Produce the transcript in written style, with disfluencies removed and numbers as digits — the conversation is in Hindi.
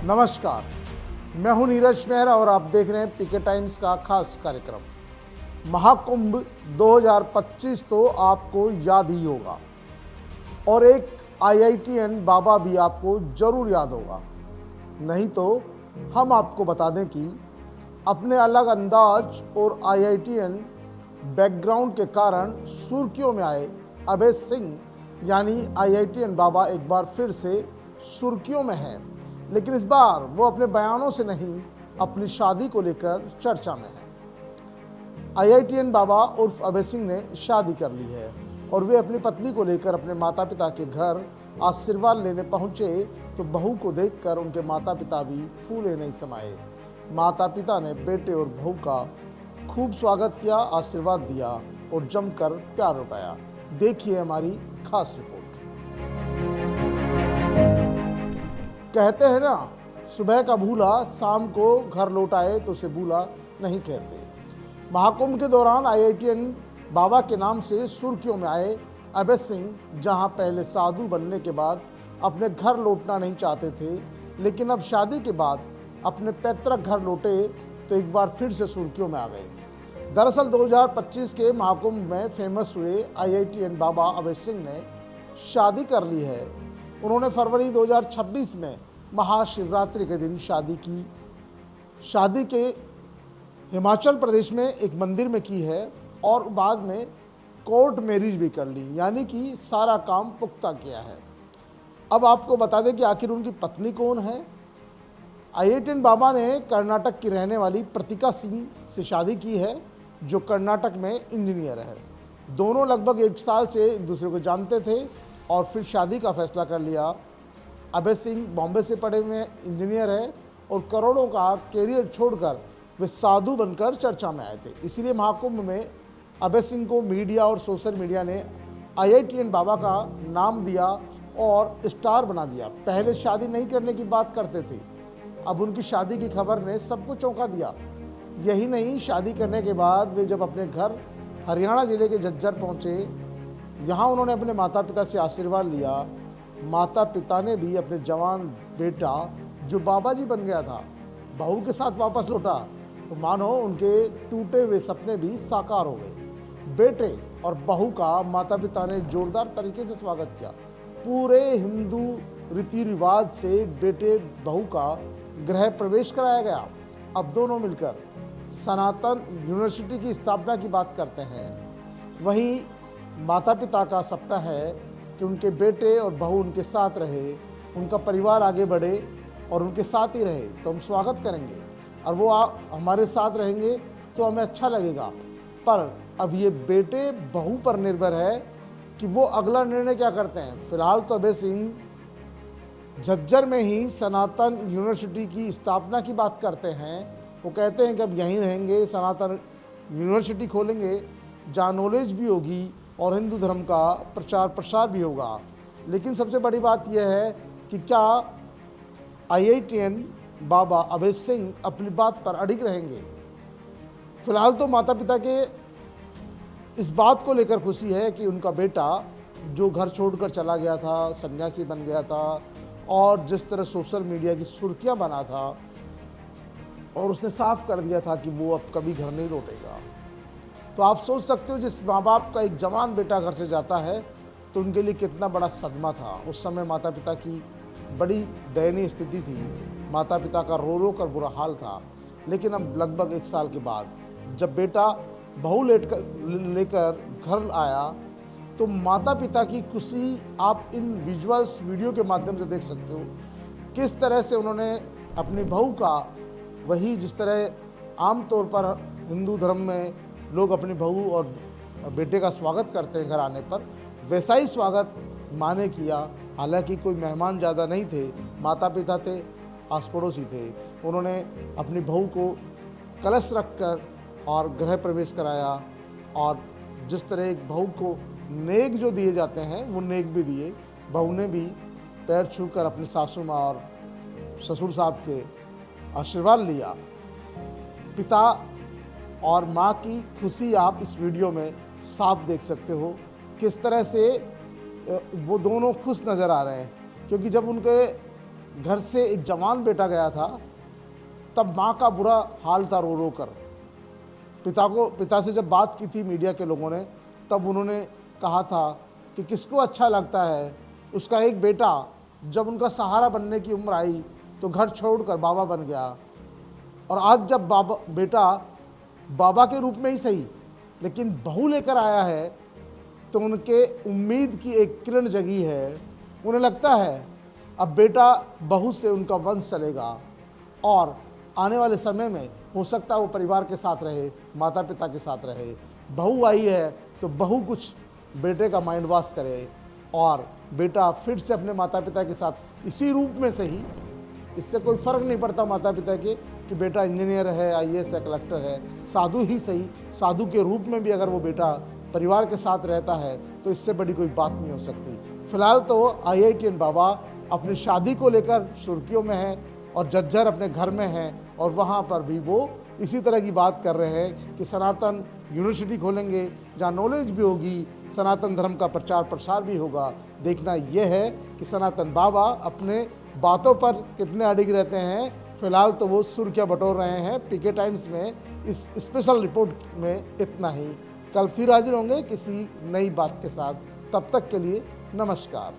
नमस्कार, मैं हूं नीरज मेहरा और आप देख रहे हैं पीके टाइम्स का खास कार्यक्रम। महाकुंभ 2025 तो आपको याद ही होगा और एक आईआईटीएन बाबा भी आपको जरूर याद होगा। नहीं तो हम आपको बता दें कि अपने अलग अंदाज और आईआईटीएन बैकग्राउंड के कारण सुर्खियों में आए अभय सिंह यानी आईआईटीएन बाबा एक बार फिर से सुर्खियों में हैं, लेकिन इस बार वो अपने बयानों से नहीं, अपनी शादी को लेकर चर्चा में है। आईआईटीएन बाबा उर्फ अभय सिंह ने शादी कर ली है और वे अपनी पत्नी को लेकर अपने माता पिता के घर आशीर्वाद लेने पहुंचे तो बहू को देखकर उनके माता पिता भी फूले नहीं समाये। माता पिता ने बेटे और बहू का खूब स्वागत किया, आशीर्वाद दिया और जमकर प्यार लुटाया। देखिए हमारी खास रिपोर्ट। कहते हैं ना, सुबह का भूला शाम को घर लौट आए तो उसे भूला नहीं कहते। महाकुंभ के दौरान आईआईटीएन बाबा के नाम से सुर्खियों में आए अभय सिंह, जहां पहले साधु बनने के बाद अपने घर लौटना नहीं चाहते थे, लेकिन अब शादी के बाद अपने पैतृक घर लौटे तो एक बार फिर से सुर्खियों में आ गए। दरअसल 2025 के महाकुंभ में फेमस हुए आईआईटीएन बाबा अभय सिंह ने शादी कर ली है। उन्होंने फरवरी 2026 में महाशिवरात्रि के दिन शादी की। शादी के हिमाचल प्रदेश में एक मंदिर में की है और बाद में कोर्ट मैरिज भी कर ली, यानी कि सारा काम पुख्ता किया है। अब आपको बता दें कि आखिर उनकी पत्नी कौन है। आईआईटीएन बाबा ने कर्नाटक की रहने वाली प्रतिका सिंह से शादी की है, जो कर्नाटक में इंजीनियर है। दोनों लगभग एक साल से एक दूसरे को जानते थे और फिर शादी का फैसला कर लिया। अभय सिंह बॉम्बे से पढ़े हुए इंजीनियर है और करोड़ों का कैरियर छोड़कर वे साधु बनकर चर्चा में आए थे। इसीलिए महाकुंभ में अभय सिंह को मीडिया और सोशल मीडिया ने आईआईटीएन बाबा का नाम दिया और स्टार बना दिया। पहले शादी नहीं करने की बात करते थे, अब उनकी शादी की खबर ने सबको चौंका दिया। यही नहीं, शादी करने के बाद वे जब अपने घर हरियाणा जिले के झज्जर पहुँचे, यहाँ उन्होंने अपने माता पिता से आशीर्वाद लिया। माता पिता ने भी अपने जवान बेटा, जो बाबा जी बन गया था, बहू के साथ वापस लौटा तो मानो उनके टूटे हुए सपने भी साकार हो गए। बेटे और बहू का माता पिता ने जोरदार तरीके से स्वागत किया। पूरे हिंदू रीति रिवाज से बेटे बहू का गृह प्रवेश कराया गया। अब दोनों मिलकर सनातन यूनिवर्सिटी की स्थापना की बात करते हैं। वहीं माता पिता का सपना है कि उनके बेटे और बहू उनके साथ रहे, उनका परिवार आगे बढ़े और उनके साथ ही रहे तो हम स्वागत करेंगे और वो हमारे साथ रहेंगे तो हमें अच्छा लगेगा। पर अब ये बेटे बहू पर निर्भर है कि वो अगला निर्णय क्या करते हैं। फिलहाल तो अभय सिंह झज्जर में ही सनातन यूनिवर्सिटी की स्थापना की बात करते हैं। वो कहते हैं कि अब यहीं रहेंगे, सनातन यूनिवर्सिटी खोलेंगे जहाँ नॉलेज भी होगी और हिंदू धर्म का प्रचार प्रसार भी होगा। लेकिन सबसे बड़ी बात यह है कि क्या आईआईटीएन बाबा अभय सिंह अपनी बात पर अड़िग रहेंगे। फिलहाल तो माता पिता के इस बात को लेकर खुशी है कि उनका बेटा, जो घर छोड़कर चला गया था, सन्यासी बन गया था और जिस तरह सोशल मीडिया की सुर्खियां बना था और उसने साफ कर दिया था कि वो अब कभी घर नहीं लौटेगा, तो आप सोच सकते हो जिस माँ बाप का एक जवान बेटा घर से जाता है तो उनके लिए कितना बड़ा सदमा था। उस समय माता पिता की बड़ी दयनीय स्थिति थी, माता पिता का रो रो कर बुरा हाल था। लेकिन अब लगभग एक साल के बाद जब बेटा बहू लेकर घर आया तो माता पिता की खुशी आप इन विजुअल्स वीडियो के माध्यम से देख सकते हो। किस तरह से उन्होंने अपनी बहू का, वही जिस तरह आमतौर पर हिंदू धर्म में लोग अपनी बहू और बेटे का स्वागत करते हैं घर आने पर, वैसा ही स्वागत माँ ने किया। हालांकि कोई मेहमान ज़्यादा नहीं थे, माता पिता थे, आस पड़ोसी थे। उन्होंने अपनी बहू को कलश रखकर और गृह प्रवेश कराया और जिस तरह एक बहू को नेक जो दिए जाते हैं वो नेक भी दिए। बहू ने भी पैर छूकर अपनी सासू माँ और ससुर साहब के आशीर्वाद लिया। पिता और माँ की खुशी आप इस वीडियो में साफ देख सकते हो, किस तरह से वो दोनों खुश नज़र आ रहे हैं। क्योंकि जब उनके घर से एक जवान बेटा गया था, तब माँ का बुरा हाल था रो रो कर। पिता से जब बात की थी मीडिया के लोगों ने, तब उन्होंने कहा था कि किसको अच्छा लगता है उसका एक बेटा जब उनका सहारा बनने की उम्र आई तो घर छोड़कर बाबा बन गया। और आज जब बेटा बाबा के रूप में ही सही लेकिन बहू लेकर आया है, तो उनके उम्मीद की एक किरण जगी है। उन्हें लगता है अब बेटा बहू से उनका वंश चलेगा और आने वाले समय में हो सकता है वो परिवार के साथ रहे, माता पिता के साथ रहे। बहू आई है तो बहू कुछ बेटे का माइंड वॉश करे और बेटा फिर से अपने माता पिता के साथ इसी रूप में सही, इससे कोई फ़र्क नहीं पड़ता माता पिता के कि बेटा इंजीनियर है, आईएएस है, कलेक्टर है, साधु ही सही, साधु के रूप में भी अगर वो बेटा परिवार के साथ रहता है तो इससे बड़ी कोई बात नहीं हो सकती। फिलहाल तो IITN बाबा अपनी शादी को लेकर सुर्खियों में है और जज्जर अपने घर में हैं और वहाँ पर भी वो इसी तरह की बात कर रहे हैं कि सनातन यूनिवर्सिटी खोलेंगे जहाँ नॉलेज भी होगी, सनातन धर्म का प्रचार प्रसार भी होगा। देखना यह है कि सनातन बाबा अपने बातों पर कितने अडिग रहते हैं। फिलहाल तो वो सुर्खियां बटोर रहे हैं। पीके टाइम्स में इस स्पेशल रिपोर्ट में इतना ही। कल फिर हाजिर होंगे किसी नई बात के साथ। तब तक के लिए नमस्कार।